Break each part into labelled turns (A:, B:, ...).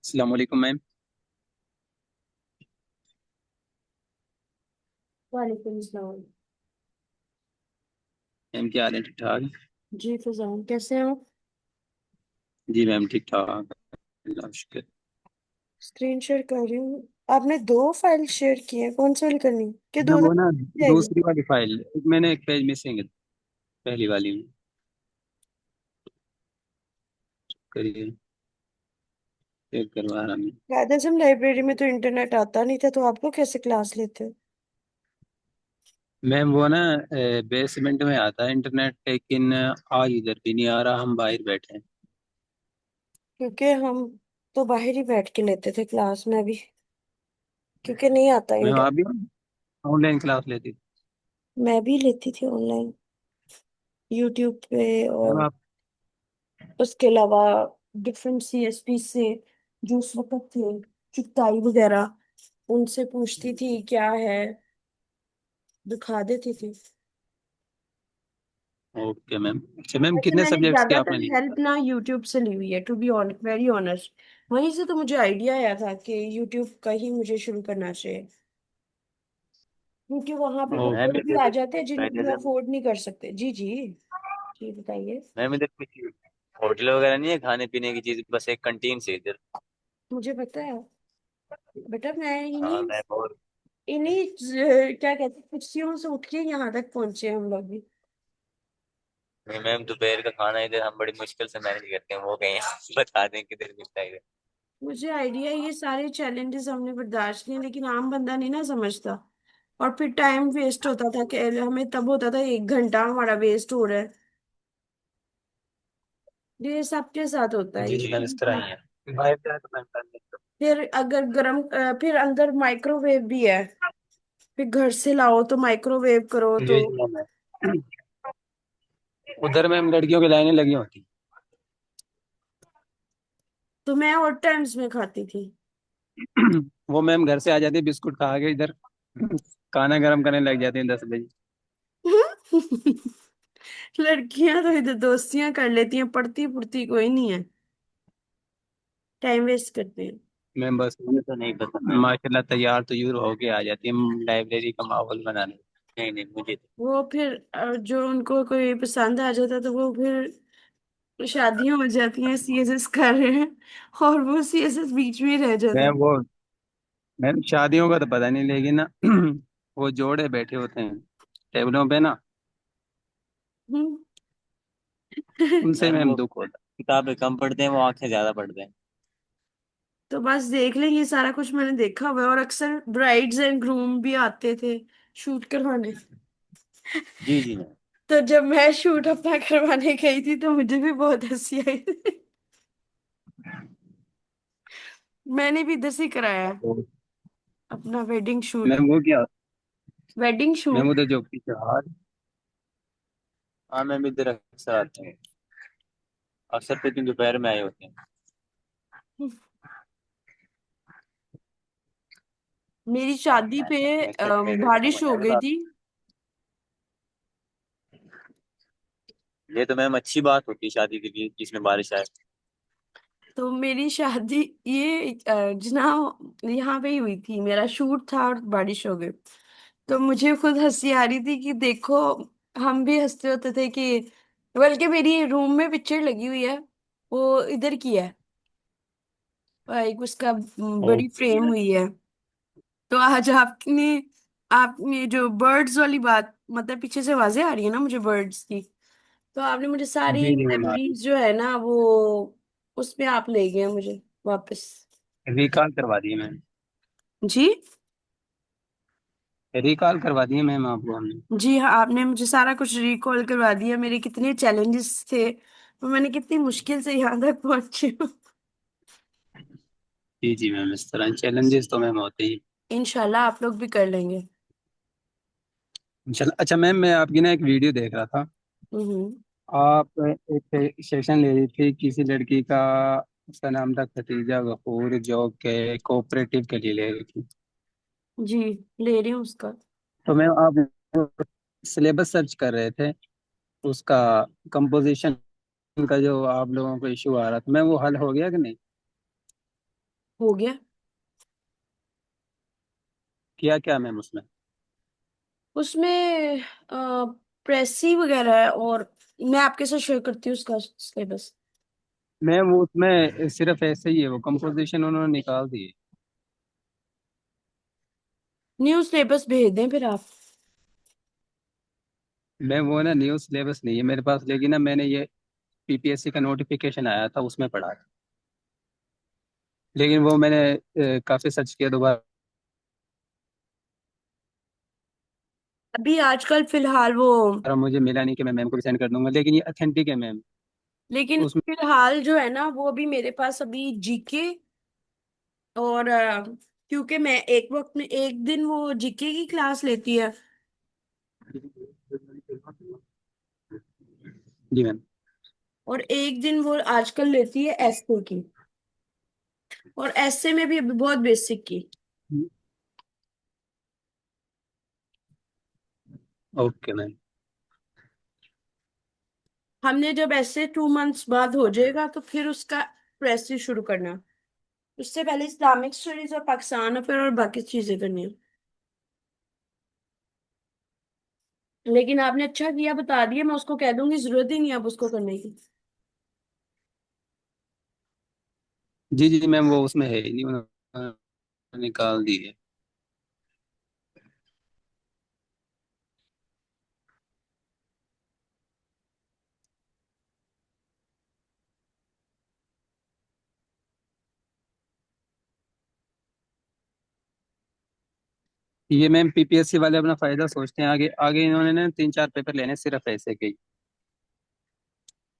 A: अस्सलाम वालेकुम मैम।
B: वालेकुम सलाम।
A: मैम क्या हाल है, ठीक ठाक?
B: जी फजान, कैसे हैं आप?
A: जी मैम, ठीक ठाक। अल्लाह का शुक्र।
B: स्क्रीन शेयर कर रही हूँ। आपने दो फाइल शेयर की है, कौन सी वाली करनी है? कि
A: मैम
B: दो
A: वो ना,
B: जाएगी?
A: दूसरी वाली फाइल मैंने एक पेज मिसिंग है, पहली वाली में। करिए, चेक करवा रहा हूँ।
B: कायदे से हम लाइब्रेरी में तो इंटरनेट आता नहीं था, तो आप लोग कैसे क्लास लेते हो?
A: मैम वो ना, बेसमेंट में आता है इंटरनेट, लेकिन आज इधर भी नहीं आ रहा, हम बाहर बैठे हैं।
B: क्योंकि हम तो बाहर ही बैठ के लेते थे क्लास में भी, क्योंकि नहीं आता
A: मैम
B: इंटर।
A: आप भी ऑनलाइन क्लास लेती थी?
B: मैं भी लेती थी ऑनलाइन, यूट्यूब पे।
A: मैम
B: और
A: आप।
B: उसके अलावा डिफरेंट सीएसपी से जो उस वक्त थे, चुगताई वगैरह, उनसे पूछती थी क्या है, दिखा देती थी।
A: Okay ma'am. अच्छा मैम,
B: वैसे
A: कितने
B: मैंने
A: सब्जेक्ट्स की
B: ज्यादातर
A: आपने ली?
B: हेल्प ना यूट्यूब से ली हुई है, to be on very honest. वहीं से तो मुझे आइडिया आया था कि यूट्यूब का ही मुझे शुरू करना चाहिए, क्योंकि वहां पे वो
A: मैम
B: लोग भी
A: इधर
B: आ
A: तो
B: जाते हैं
A: पहले
B: जिनको
A: से
B: अफोर्ड नहीं कर सकते। जी जी, जी बताइए।
A: मैम, इधर कुछ होटल वगैरह नहीं है खाने पीने की चीज, बस एक कंटीन से इधर।
B: मुझे पता है बेटा, मैं
A: हाँ
B: इन्हीं
A: मैम। और
B: इन्हीं क्या कहते हैं, कुर्सियों से उठ के यहाँ तक पहुंचे हम लोग भी।
A: नहीं मैम, दोपहर का खाना इधर हम बड़ी मुश्किल से मैनेज करते हैं, वो कहीं बता दें किधर मिलता है इधर।
B: मुझे आइडिया, ये सारे चैलेंजेस हमने बर्दाश्त किए, लेकिन आम बंदा नहीं ना समझता। और फिर टाइम वेस्ट होता था कि हमें तब होता था 1 घंटा हमारा वेस्ट हो रहा है। ये सबके साथ होता है
A: जी
B: ये
A: जी मैम, इस तरह
B: तो।
A: ही है। बाहर जाए तो मैम कर लेते
B: फिर अगर गरम फिर अंदर माइक्रोवेव भी है, फिर घर से लाओ तो माइक्रोवेव करो
A: हैं।
B: तो।
A: जी जी मैम। उधर मैम लड़कियों की लाइनें लगी होती।
B: तो मैं और टाइम्स में खाती थी।
A: वो मैम घर से आ जाती, बिस्कुट खा के इधर खाना गर्म करने लग जाती हैं 10 बजे।
B: लड़कियां तो इधर दोस्तियां कर लेती हैं, पढ़ती पुढ़ती कोई नहीं है, टाइम वेस्ट करते हैं।
A: मैम बस मुझे तो नहीं पता माशाल्लाह, तैयार तो यूर होके आ जाती है लाइब्रेरी का माहौल बनाने। नहीं नहीं, मुझे तो।
B: वो फिर जो उनको कोई पसंद आ जाता तो वो फिर शादियां हो जाती हैं, सीएसएस कर रहे हैं, और वो सीएसएस बीच में ही रह जाता है।
A: मैम शादियों का तो पता नहीं, लेकिन ना वो जोड़े बैठे होते हैं टेबलों पे ना,
B: हम्म।
A: उनसे मैम दुख होता है। किताबें कम पढ़ते हैं, वो आंखें ज्यादा पढ़ते हैं।
B: तो बस देख लें, ये सारा कुछ मैंने देखा हुआ है। और अक्सर ब्राइड्स एंड ग्रूम भी आते थे शूट करवाने।
A: जी जी मैम।
B: तो जब मैं शूट अपना करवाने गई थी तो मुझे भी बहुत हंसी आई थी। मैंने भी इधर से ही कराया है,
A: तो
B: अपना वेडिंग शूट।
A: मैम वो क्या,
B: वेडिंग
A: मैम
B: शूट।
A: उधर जो पीछे हार। हाँ मैम, इधर अक्सर आते हैं, अक्सर तो दिन दोपहर में आए होते हैं।
B: मेरी शादी पे
A: वैसे मेरे को तो
B: बारिश
A: मजा
B: हो
A: नहीं
B: गई
A: आता।
B: थी।
A: ये तो मैम अच्छी बात होती है शादी के लिए, जिसमें बारिश आए।
B: तो मेरी शादी ये जनाब यहाँ पे ही हुई थी, मेरा शूट था और बारिश हो गई। तो मुझे खुद हंसी आ रही थी कि देखो, हम भी हंसते होते थे कि, बल्कि मेरी रूम में पिक्चर लगी हुई है, वो इधर की है, एक उसका बड़ी
A: ओके जी
B: फ्रेम
A: मैम।
B: हुई है। तो आज आपने जो बर्ड्स वाली बात, मतलब पीछे से आवाजें आ रही है ना मुझे बर्ड्स की, तो आपने मुझे सारी
A: जी जी मैम, आ
B: मेमोरीज जो है ना वो, उसमें आप ले गए मुझे वापस।
A: रिकॉल करवा दिए मैम।
B: जी।
A: रिकॉल करवा दिए मैम आपको हमने।
B: जी हाँ, आपने मुझे सारा कुछ रिकॉल करवा दिया, मेरे कितने चैलेंजेस थे, तो मैंने कितनी मुश्किल से यहाँ तक पहुंची हूँ।
A: जी जी मैम, इस तरह चैलेंजेस तो मैम होते ही।
B: इंशाल्लाह आप लोग भी कर लेंगे।
A: इंशाल्लाह। अच्छा मैम, मैं आपकी ना एक वीडियो देख रहा था।
B: हम्म।
A: आप एक सेशन ले रही थी किसी लड़की का, उसका नाम था खतीजा गफूर, जो के कोऑपरेटिव के लिए ले रही थी।
B: जी, ले रही हूँ उसका।
A: तो मैम आप सिलेबस सर्च कर रहे थे, उसका कंपोजिशन का जो आप लोगों को इशू आ रहा था, मैम वो हल हो गया कि नहीं?
B: हो गया।
A: किया क्या मैम उसमें?
B: उसमें प्रेसी वगैरह है, और मैं आपके साथ शेयर करती हूँ उसका सिलेबस।
A: मैम वो उसमें सिर्फ ऐसे ही है, वो कंपोजिशन उन्होंने निकाल दी है।
B: न्यू सिलेबस भेज दें फिर आप।
A: मैम वो ना न्यू सिलेबस नहीं है मेरे पास, लेकिन ना मैंने ये पीपीएससी का नोटिफिकेशन आया था उसमें पढ़ा था। लेकिन वो मैंने काफी सर्च किया दोबारा,
B: अभी आजकल फिलहाल वो,
A: मुझे मिला नहीं कि मैं मैम को भी सेंड कर दूंगा, लेकिन ये अथेंटिक है मैम।
B: लेकिन
A: उसमें
B: फिलहाल जो है ना वो अभी मेरे पास अभी जीके, और क्योंकि मैं एक वक्त में एक दिन वो जीके की क्लास लेती है,
A: जी मैम।
B: और एक दिन वो आजकल लेती है एसए की, और एसए में भी अभी बहुत बेसिक की।
A: Okay ma'am.
B: हमने जब ऐसे 2 मंथ्स बाद हो जाएगा तो फिर उसका प्रेस शुरू करना। उससे पहले इस्लामिक स्टडीज और पाकिस्तान अफेयर और बाकी चीजें करनी है। लेकिन आपने अच्छा किया बता दिया, मैं उसको कह दूंगी, जरूरत ही नहीं है अब उसको करने की।
A: जी जी मैम, वो उसमें है ही नहीं, उन्होंने निकाल दी है। ये मैम पीपीएससी वाले अपना फायदा सोचते हैं, आगे आगे इन्होंने ना 3 4 पेपर लेने सिर्फ ऐसे के ही।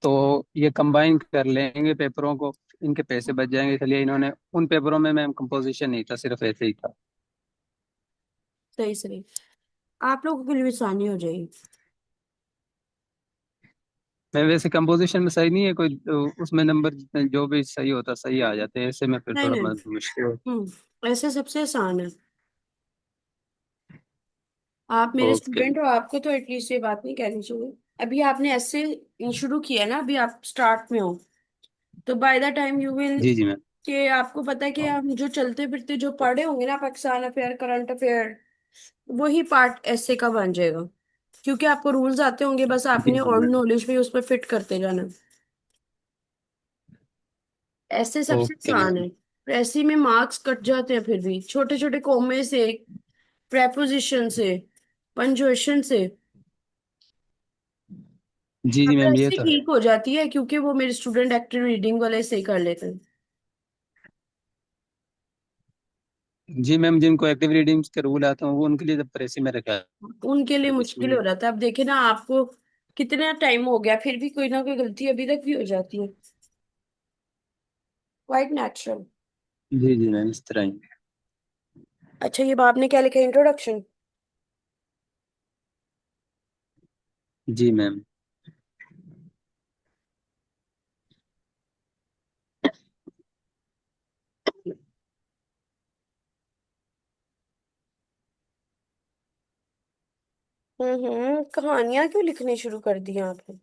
A: तो ये कंबाइन कर लेंगे पेपरों को, इनके पैसे बच जाएंगे, इसलिए इन्होंने उन पेपरों में मैम कंपोजिशन नहीं था, सिर्फ ऐसे ही था।
B: सही सही, आप लोगों के लिए भी आसानी हो जाएगी।
A: मैं वैसे कंपोजिशन में सही नहीं है कोई, तो उसमें नंबर जितने जो भी सही होता सही आ जाते हैं, ऐसे में फिर
B: नहीं
A: थोड़ा
B: नहीं,
A: मुश्किल हो।
B: ऐसे सबसे आसान है। आप मेरे
A: ओके
B: स्टूडेंट हो, आपको तो एटलीस्ट ये बात नहीं कहनी चाहिए। अभी आपने ऐसे शुरू किया ना, अभी आप स्टार्ट में हो, तो by the time you will,
A: जी जी मैम।
B: कि आपको पता है कि हम जो चलते फिरते जो पढ़े होंगे ना, पाकिस्तान अफेयर, करंट अफेयर, वही पार्ट ऐसे का बन जाएगा। क्योंकि आपको रूल्स आते होंगे, बस
A: जी
B: आपने
A: जी
B: और
A: मैम।
B: नॉलेज भी उस पर फिट करते जाना। ऐसे सबसे
A: ओके
B: आसान
A: मैम।
B: है। ऐसे में मार्क्स कट जाते हैं फिर भी, छोटे छोटे कोमे से, प्रेपोजिशन से, पंजुएशन से।
A: जी
B: अब
A: जी मैम, ये
B: ऐसे
A: तो है।
B: ठीक हो जाती है, क्योंकि वो मेरे स्टूडेंट एक्टिव रीडिंग वाले सही कर लेते हैं।
A: जी मैम, जिनको एक्टिव रीडिंग के रूल आते हैं वो उनके लिए तो प्रेसी में रखा
B: उनके लिए
A: है
B: मुश्किल हो
A: इसलिए।
B: जाता है। अब देखे ना आपको, कितना टाइम हो गया फिर भी कोई ना कोई गलती अभी तक भी हो जाती है। Quite natural.
A: जी जी मैम, इस तरह ही।
B: अच्छा, ये आपने क्या लिखा, इंट्रोडक्शन?
A: जी मैम।
B: कहानियां क्यों लिखनी शुरू कर दी आपने?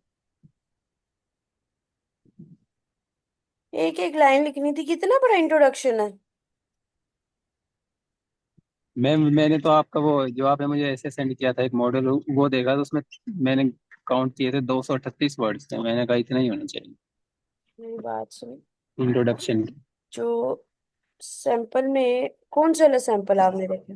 B: एक एक लाइन लिखनी थी, कितना बड़ा इंट्रोडक्शन है।
A: मैम मैंने तो आपका वो जो आपने मुझे ऐसे सेंड किया था एक मॉडल, वो देखा तो उसमें मैंने काउंट किए थे 238 वर्ड्स थे, मैंने कहा इतना ही होना चाहिए
B: मेरी बात सुन,
A: इंट्रोडक्शन।
B: जो सैंपल में कौन सा वाला सैंपल आपने देखा?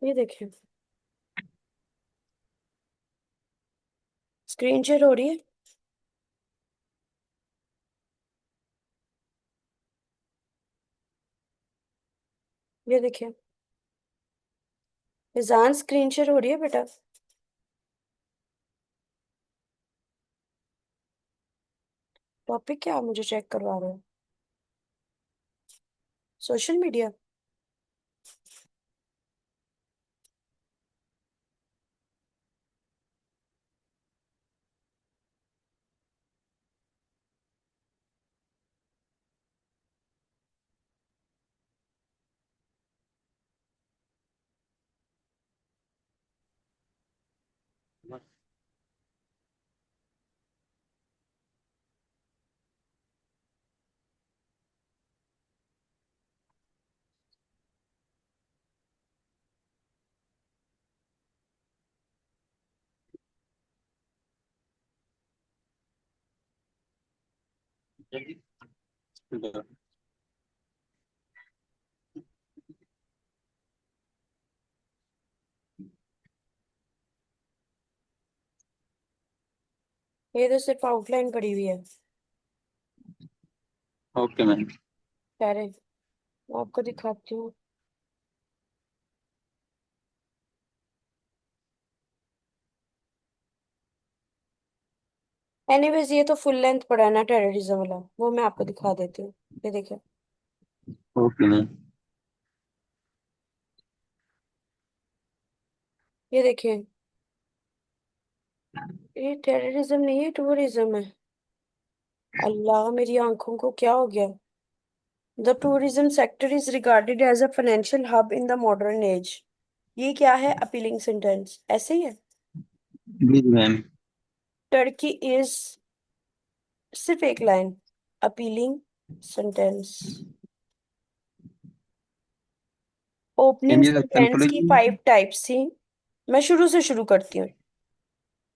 B: ये देखिए, स्क्रीन शेयर हो रही है। ये देखिए, मिजान, स्क्रीन शेयर हो रही है बेटा? टॉपिक क्या आप मुझे चेक करवा रहे हो? Social media? ये तो सिर्फ आउटलाइन पड़ी हुई है।
A: Okay ma'am.
B: कह रहे मैं आपको दिखाती हूँ। एनीवेज ये तो फुल लेंथ पड़ा है ना टेररिज्म वाला, वो मैं आपको दिखा देती हूँ। ये देखिए।
A: Okay ma'am.
B: ये देखिए। ये टेररिज्म नहीं है, टूरिज्म है। अल्लाह मेरी आंखों को क्या हो गया। The tourism sector is regarded as a financial hub in the modern age. ये क्या है, अपीलिंग सेंटेंस ऐसे ही है।
A: जी मैम।
B: टर्की इज, सिर्फ एक line, appealing sentence. Opening
A: can you
B: sentence की
A: कंक्लूजन?
B: 5 टाइप्स थी। मैं शुरू से शुरू करती हूँ।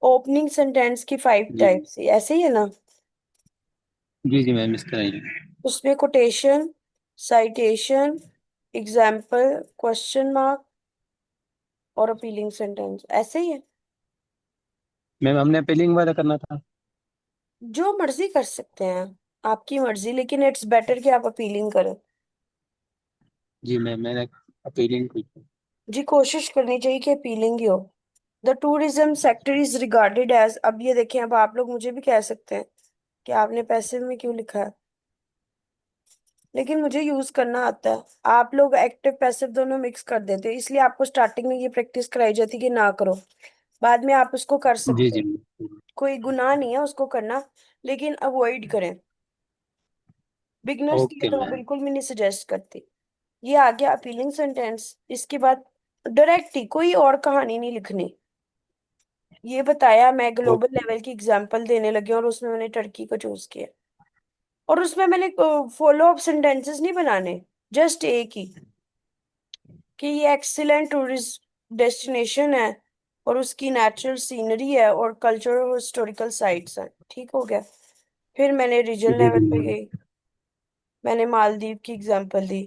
B: ओपनिंग सेंटेंस की 5 टाइप्स थी, ऐसे ही है ना।
A: जी जी मैम, इस तरह ही।
B: उसमें quotation, citation, example, question mark और अपीलिंग सेंटेंस, ऐसे ही है।
A: मैम हमने अपीलिंग वाला करना था।
B: जो मर्जी कर सकते हैं, आपकी मर्जी, लेकिन इट्स बेटर कि आप अपीलिंग करें।
A: जी मैम, मैंने अपीलिंग की थी।
B: जी कोशिश करनी चाहिए कि अपीलिंग ही हो। The tourism sector is regarded as, अब ये देखें, अब आप लोग मुझे भी कह सकते हैं कि आपने पैसे में क्यों लिखा है, लेकिन मुझे यूज करना आता है। आप लोग एक्टिव पैसिव दोनों मिक्स कर देते हो, इसलिए आपको स्टार्टिंग में ये प्रैक्टिस कराई जाती है कि ना करो। बाद में आप उसको कर
A: जी
B: सकते
A: जी।
B: हो, कोई गुनाह नहीं है उसको करना, लेकिन अवॉइड करें। बिगनर्स के लिए
A: ओके
B: तो मैं
A: मैम।
B: बिल्कुल भी नहीं सजेस्ट करती। ये आ गया अपीलिंग सेंटेंस। इसके बाद डायरेक्ट ही कोई और कहानी नहीं लिखनी। ये बताया, मैं ग्लोबल
A: ओके।
B: लेवल की एग्जांपल देने लगी और उसमें मैंने टर्की को चूज किया। और उसमें मैंने फॉलो अप सेंटेंसेस नहीं बनाने, जस्ट एक ही, कि ये एक्सीलेंट टूरिस्ट डेस्टिनेशन है और उसकी नेचुरल सीनरी है और कल्चरल और हिस्टोरिकल साइट्स हैं, ठीक हो गया। फिर मैंने रीजन
A: जी
B: लेवल
A: जी
B: पे
A: मैम।
B: गई। मैंने मालदीव की एग्जांपल दी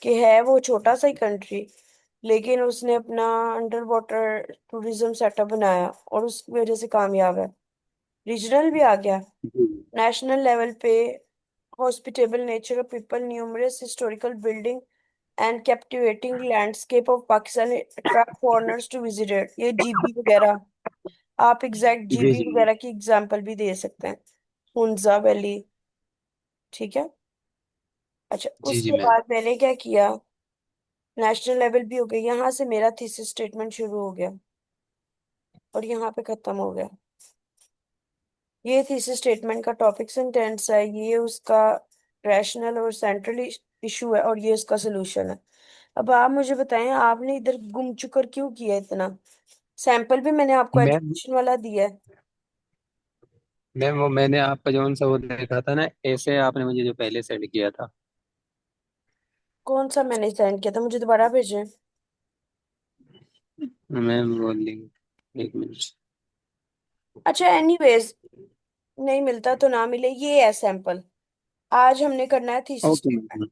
B: कि है वो छोटा सा ही कंट्री, लेकिन उसने अपना अंडर वाटर टूरिज्म सेटअप बनाया और उस वजह से कामयाब है। रीजनल भी आ गया।
A: जी
B: नेशनल लेवल पे hospitable nature of people, numerous historical building and captivating landscape of Pakistan attract foreigners to visit it, ये जीबी वगैरह। आप एग्जैक्ट
A: जी
B: जीबी
A: जी
B: वगैरह की एग्जांपल भी दे सकते हैं। हुंजा वैली, ठीक है। अच्छा,
A: जी जी
B: उसके
A: मैम।
B: बाद मैंने क्या किया, नेशनल लेवल भी हो गई, यहाँ से मेरा थीसिस स्टेटमेंट शुरू हो गया और यहाँ पे खत्म हो गया। ये थीसिस स्टेटमेंट का टॉपिक सेंटेंस है, ये उसका रैशनल और सेंट्रल इशू है और ये उसका सोल्यूशन है। अब आप मुझे बताएं, आपने इधर गुम चुकर क्यों किया इतना। सैंपल भी मैंने आपको
A: मैम
B: एजुकेशन वाला दिया है।
A: मैम वो मैंने आपका जो सा वो देखा था ना, ऐसे आपने मुझे जो पहले सेंड किया था।
B: कौन सा मैंने सेंड किया था, मुझे दोबारा भेजें।
A: मैम वो लिंक, एक मिनट।
B: अच्छा एनीवेज, नहीं मिलता तो ना मिले, ये है सैंपल। आज हमने करना है thesis
A: okay
B: statement,
A: ma'am.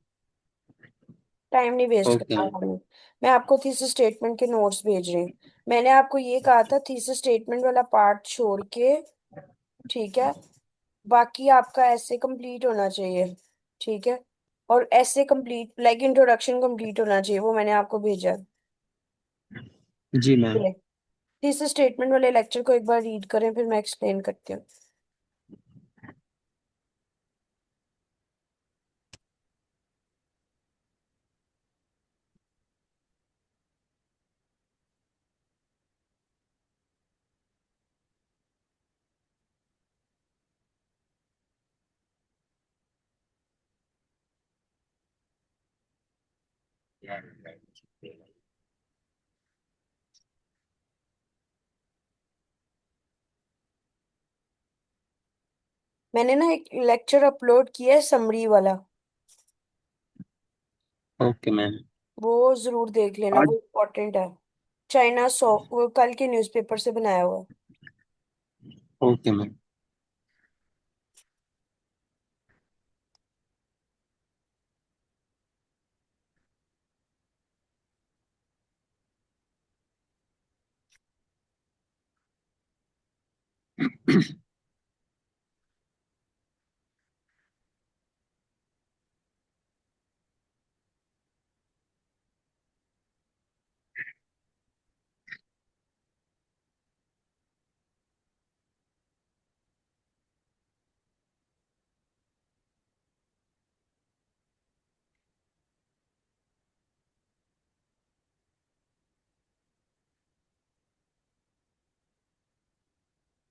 B: Time नहीं वेस्ट
A: ओके
B: करना
A: मैम।
B: हमने। मैं आपको थीसिस स्टेटमेंट के नोट्स भेज रही हूँ। मैंने आपको ये कहा था थीसिस स्टेटमेंट वाला पार्ट छोड़ के, ठीक है, बाकी आपका ऐसे कंप्लीट होना चाहिए, ठीक है। और ऐसे कंप्लीट लाइक इंट्रोडक्शन कंप्लीट होना चाहिए, वो मैंने आपको भेजा
A: जी मैम।
B: है। थीसिस स्टेटमेंट वाले लेक्चर को एक बार रीड करें, फिर मैं एक्सप्लेन करती हूँ। मैंने ना एक लेक्चर अपलोड किया है समरी वाला,
A: ओके मैम।
B: वो जरूर देख लेना,
A: आज।
B: वो इम्पोर्टेंट है। चाइना सो वो कल के न्यूज़पेपर से बनाया हुआ है।
A: Okay ma'am.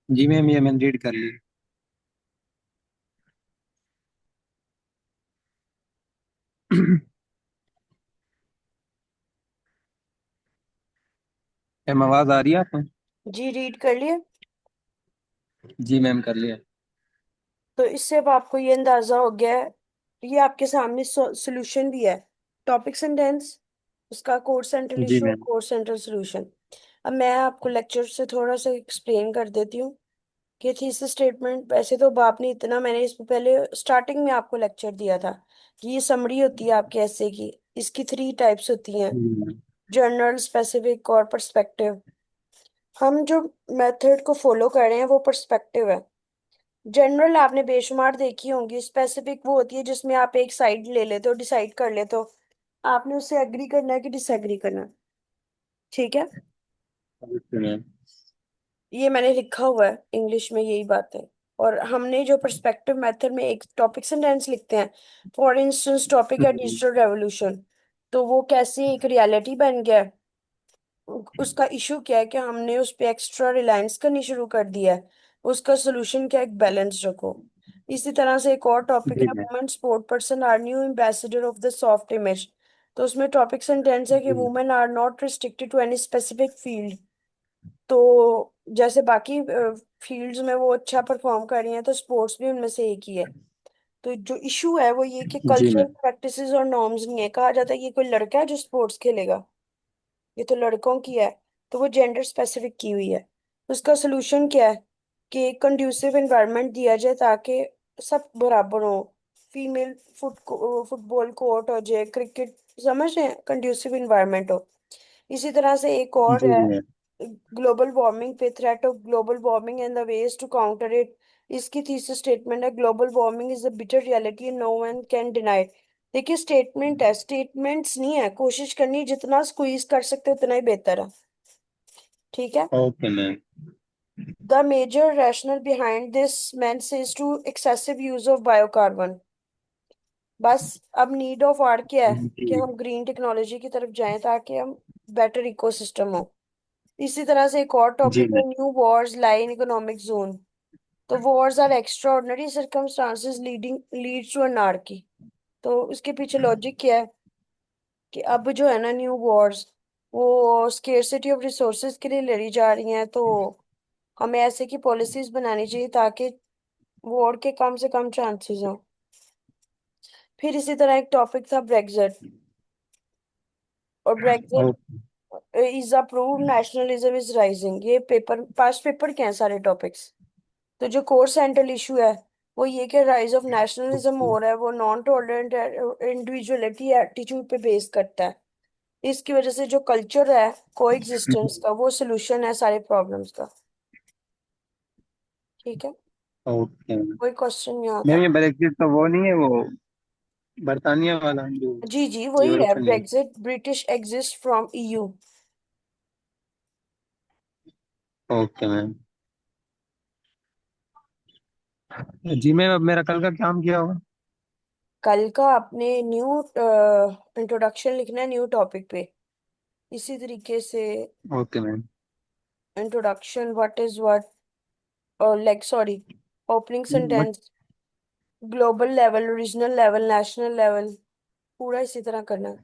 A: जी मैम, ये मैंने रीड कर ली। मैम आवाज आ रही है आपको?
B: जी रीड कर लिए।
A: जी मैम, कर लिया।
B: तो इससे अब आपको ये अंदाजा हो गया है, ये आपके सामने सोल्यूशन भी है। टॉपिक सेंटेंस, उसका कोड सेंट्रल
A: जी
B: इशू और
A: मैम।
B: Code central solution. अब मैं आपको लेक्चर से थोड़ा सा एक्सप्लेन कर देती हूँ कि थीसिस स्टेटमेंट, वैसे तो आपने इतना, मैंने इसमें पहले स्टार्टिंग में आपको लेक्चर दिया था कि ये समरी होती है आपके ऐसे की। इसकी थ्री टाइप्स होती हैं,
A: जी
B: जनरल, स्पेसिफिक और पर्सपेक्टिव। हम जो मेथड को फॉलो कर रहे हैं वो पर्सपेक्टिव है। जनरल आपने बेशुमार देखी होंगी, स्पेसिफिक वो होती है जिसमें आप एक साइड ले लेते हो, डिसाइड कर लेते हो आपने उससे एग्री करना है कि डिसएग्री करना है। ठीक है,
A: मैम।
B: ये मैंने लिखा हुआ है इंग्लिश में, यही बात है। और हमने जो पर्सपेक्टिव मेथड में एक टॉपिक सेंटेंस लिखते हैं, फॉर इंस्टेंस टॉपिक है
A: जी
B: डिजिटल रेवोल्यूशन, तो वो कैसे एक रियलिटी बन गया है, उसका इशू क्या है कि हमने उस पे एक्स्ट्रा रिलायंस करनी शुरू कर दिया है, उसका सोल्यूशन क्या है, एक बैलेंस रखो। इसी तरह से एक और टॉपिक
A: जी
B: है,
A: ma'am.
B: Women sport person are new ambassador of the soft image. तो उसमें टॉपिक सेंटेंस है कि
A: जी
B: women are not restricted to any specific field. तो जैसे बाकी फील्ड्स में वो अच्छा परफॉर्म कर रही हैं, तो स्पोर्ट्स भी उनमें से एक ही है। तो जो इशू है वो ये कि
A: जी
B: कल्चरल
A: मैम।
B: प्रैक्टिसेस और नॉर्म्स नहीं है। कहा जाता है कि कोई लड़का है जो स्पोर्ट्स खेलेगा, ये तो लड़कों की है, तो वो जेंडर स्पेसिफिक की हुई है। उसका सोल्यूशन क्या है कि कंड्यूसिव एनवायरनमेंट दिया जाए ताकि सब बराबर हो। फीमेल फुटबॉल कोर्ट हो जाए, क्रिकेट, समझ रहे हैं, कंड्यूसिव एनवायरनमेंट हो। इसी तरह से एक और
A: जी
B: है,
A: मैम।
B: ग्लोबल वार्मिंग पे, threat of global warming and the ways to counter it. इसकी थीसिस स्टेटमेंट है, global warming is a bitter reality and no one can deny. देखिए स्टेटमेंट है, स्टेटमेंट्स नहीं है, कोशिश करनी जितना स्क्वीज कर सकते हो उतना ही बेहतर है। ठीक है।
A: Okay ma'am.
B: The major rational behind this means is to excessive use of biocarbon. बस अब नीड ऑफ आर क्या है कि
A: जी
B: हम ग्रीन टेक्नोलॉजी की तरफ जाएं ताकि हम बेटर इकोसिस्टम हो। इसी तरह से एक और
A: जी
B: टॉपिक है,
A: ma'am.
B: New wars lie in economic zone. तो wars are extraordinary circumstances leading leads to anarchy. तो उसके पीछे लॉजिक क्या है कि अब जो है ना न्यू वॉर्स, वो स्केर्सिटी ऑफ रिसोर्सेज के लिए लड़ी जा रही हैं। तो हमें ऐसे की पॉलिसीज बनानी चाहिए ताकि वॉर के कम से कम चांसेस हों। फिर इसी तरह एक टॉपिक था ब्रेग्जिट। और Brexit
A: okay.
B: Is a prove nationalism is rising. ये पेपर, पास्ट पेपर के हैं सारे टॉपिक्स। तो जो कोर सेंट्रल इशू है वो ये कि राइज ऑफ नेशनलिज्म हो रहा है, वो नॉन टॉलरेंट इंडिविजुअलिटी एटीट्यूड पे बेस करता है। इसकी वजह से जो कल्चर है को एग्जिस्टेंस का, वो सोल्यूशन है सारे प्रॉब्लम्स का। ठीक है,
A: ओके
B: कोई क्वेश्चन नहीं आता।
A: मैम, ये ब्रेक्जिट तो वो नहीं है, वो बरतानिया वाला जो
B: जी जी वही
A: यूरोप
B: है,
A: से नहीं?
B: Brexit British exist from EU.
A: Okay ma'am. जी मैम, अब मेरा कल का काम किया होगा?
B: कल का आपने न्यू इंट्रोडक्शन लिखना है न्यू टॉपिक पे, इसी तरीके से।
A: Okay ma'am.
B: Introduction, what is what, और like sorry, opening sentence, global level, regional level, national level, पूरा इसी तरह करना है।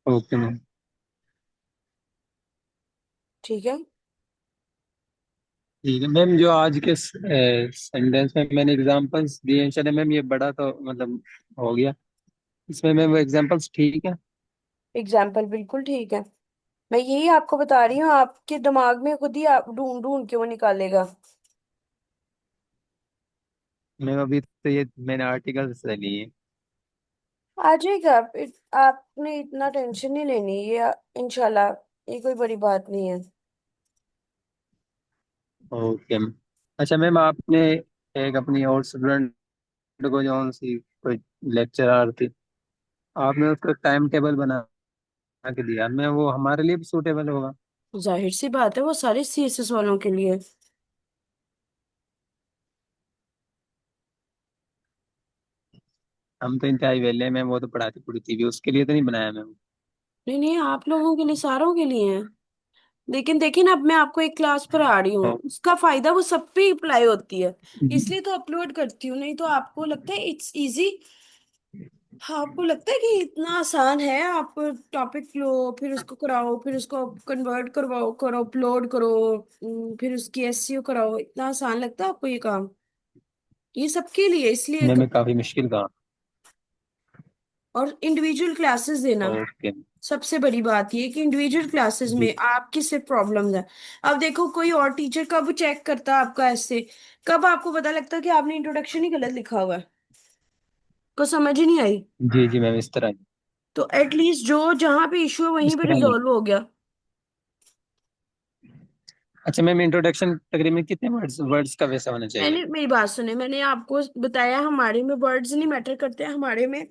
A: Okay ma'am.
B: ठीक है।
A: ठीक है मैम, जो आज के सेंटेंस में मैंने एग्जांपल्स दिए हैं, चले मैम ये बड़ा तो मतलब हो गया, इसमें मैम वो एग्जांपल्स ठीक है।
B: एग्जाम्पल बिल्कुल ठीक है। मैं यही आपको बता रही हूँ, आपके दिमाग में खुद ही आप ढूंढ ढूंढ के वो निकालेगा।
A: मैम अभी तो ये मैंने आर्टिकल से लिए।
B: आ जाएगा आपने इतना टेंशन नहीं लेनी ये, इंशाल्लाह। ये कोई बड़ी बात नहीं है।
A: Okay ma'am. अच्छा मैम, आपने एक अपनी और स्टूडेंट को जो सी कोई लेक्चरर थी, आपने उसका टाइम टेबल बना के दिया, मैं वो हमारे लिए भी सूटेबल होगा?
B: जाहिर सी बात है, वो सारे सीएसएस वालों के लिए।
A: हम तो इंतहाई वेले हैं मैम, वो तो पढ़ाती पढ़ी भी, उसके लिए तो नहीं बनाया मैम।
B: नहीं नहीं, आप लोगों के लिए, सारों के लिए है। लेकिन देखिए ना, अब मैं आपको एक क्लास पर आ रही हूँ, उसका फायदा वो सब पे अप्लाई होती है। इसलिए तो अपलोड करती हूँ, नहीं तो आपको लगता है इट्स इजी। हाँ, आपको लगता है कि इतना आसान है? आप टॉपिक लो, फिर उसको कराओ, फिर उसको कन्वर्ट करवाओ, करो, अपलोड करो, फिर उसकी एसईओ कराओ। इतना आसान लगता है आपको ये काम? ये सबके लिए इसलिए
A: मैम काफी मुश्किल काम।
B: और इंडिविजुअल क्लासेस देना।
A: ओके।
B: सबसे बड़ी बात ये कि इंडिविजुअल क्लासेस
A: जी
B: में आपकी सिर्फ प्रॉब्लम्स है। अब देखो, कोई और टीचर कब चेक करता है आपका ऐसे? कब आपको पता लगता है कि आपने इंट्रोडक्शन ही गलत लिखा हुआ है? को समझ ही नहीं आई।
A: जी जी मैम, इस तरह।
B: तो एटलीस्ट जो जहां पे इशू है वहीं
A: इस
B: पे
A: तरह नहीं।
B: रिजॉल्व हो गया।
A: अच्छा मैम, इंट्रोडक्शन तकरीबन कितने वर्ड्स वर्ड्स का वैसा होना चाहिए?
B: मैंने मेरी बात सुने, मैंने आपको बताया हमारे में वर्ड्स नहीं मैटर करते हैं, हमारे में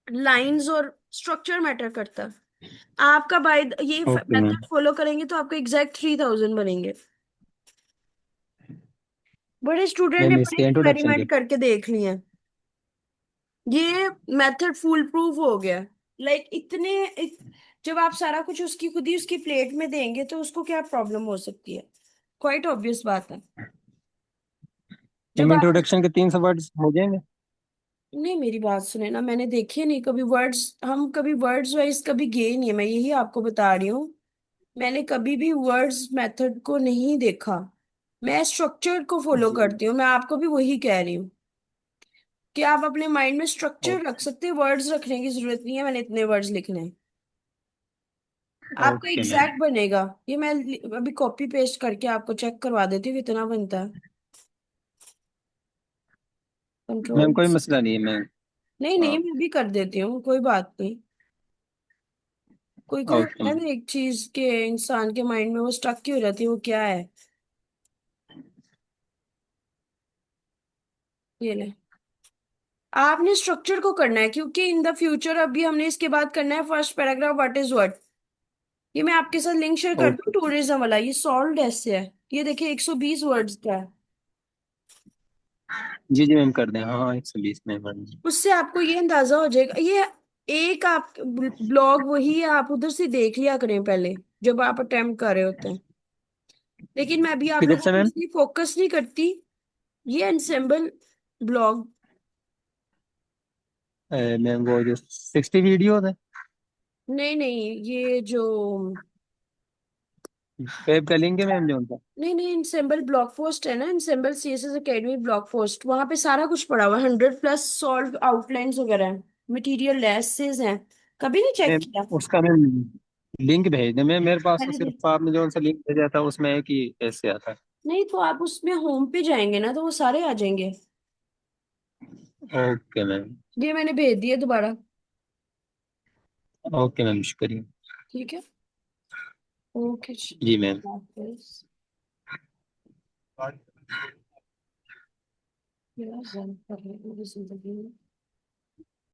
B: लाइंस और स्ट्रक्चर मैटर करता है। आपका बाय ये
A: ओके मैम।
B: मेथड फॉलो करेंगे तो आपको एग्जैक्ट 3000 बनेंगे। बड़े स्टूडेंट ने
A: मैम
B: बड़े
A: इसके इंट्रोडक्शन के।
B: एक्सपेरिमेंट करके देख लिए हैं। ये मेथड फुल प्रूफ हो गया। लाइक जब आप सारा कुछ उसकी खुद ही उसकी प्लेट में देंगे तो उसको क्या प्रॉब्लम हो सकती है? क्वाइट ऑब्वियस बात है। जब
A: मैम
B: आप
A: इंट्रोडक्शन के 300 वर्ड्स हो जाएंगे?
B: नहीं, मेरी बात सुने ना, मैंने देखे नहीं कभी वर्ड्स, हम कभी वर्ड्स वाइज कभी गए नहीं है, मैं यही आपको बता रही हूँ। मैंने कभी भी वर्ड्स मेथड को नहीं देखा। मैं स्ट्रक्चर को फॉलो
A: जी।
B: करती हूँ, मैं आपको भी वही कह रही हूँ कि आप अपने माइंड में स्ट्रक्चर रख
A: ओके।
B: सकते हैं, वर्ड्स रखने की जरूरत नहीं है मैंने इतने वर्ड्स लिखने हैं। आपका
A: ओके मैम।
B: एग्जैक्ट बनेगा। ये मैं अभी कॉपी पेस्ट करके आपको चेक करवा देती हूँ कितना बनता है।
A: Ma'am
B: control.
A: कोई मसला नहीं है मैम।
B: नहीं नहीं,
A: हाँ।
B: मैं भी कर देती हूँ, कोई बात नहीं। कोई कोई
A: ओके
B: होता है
A: मैम।
B: ना, एक चीज के इंसान के माइंड में वो स्टक की हो जाती है, वो क्या है? ये ले, आपने स्ट्रक्चर को करना है क्योंकि इन द फ्यूचर अभी हमने इसके बाद करना है first paragraph what is what. ये मैं आपके साथ लिंक शेयर कर दूं,
A: ओके।
B: टूरिज्म वाला, ये सॉल्व ऐसे है। ये देखिए 120 वर्ड्स का है।
A: जी जी मैम, कर दें, हाँ हाँ, 120 में मैम।
B: उससे आपको ये अंदाजा हो जाएगा। ये एक आप ब्लॉग वही है, आप उधर से देख लिया करें पहले जब आप अटेम्प्ट कर रहे होते हैं। लेकिन मैं भी आप
A: किधर
B: लोगों
A: से
B: को
A: मैम?
B: इसलिए फोकस नहीं करती। ये एनसेम्बल ब्लॉग।
A: मैम वो जो 60 वीडियो है,
B: नहीं नहीं, ये जो
A: वेब का लिंक है मैम जो उनका?
B: नहीं नहीं, इनसेम्बल ब्लॉग पोस्ट है ना, इनसेम्बल सीएसएस एकेडमी ब्लॉग पोस्ट, वहां पे सारा कुछ पड़ा हुआ है, 100+ सॉल्व आउटलाइंस वगैरह हैं, मटेरियल लेसेस हैं। कभी नहीं चेक
A: मैम
B: किया?
A: उसका मैम लिंक भेज दें मैम, मेरे पास तो
B: मैंने
A: सिर्फ आपने जो सा लिंक भेजा था उसमें एक ही ऐसे आता है।
B: नहीं, तो आप उसमें होम पे जाएंगे ना तो वो सारे आ जाएंगे।
A: Okay ma'am.
B: ये मैंने भेज दिया दोबारा।
A: ओके मैम, शुक्रिया।
B: ठीक है। ओके।
A: जी मैम।
B: मेरा जन्म कर रहे हैं पूरी जिंदगी में।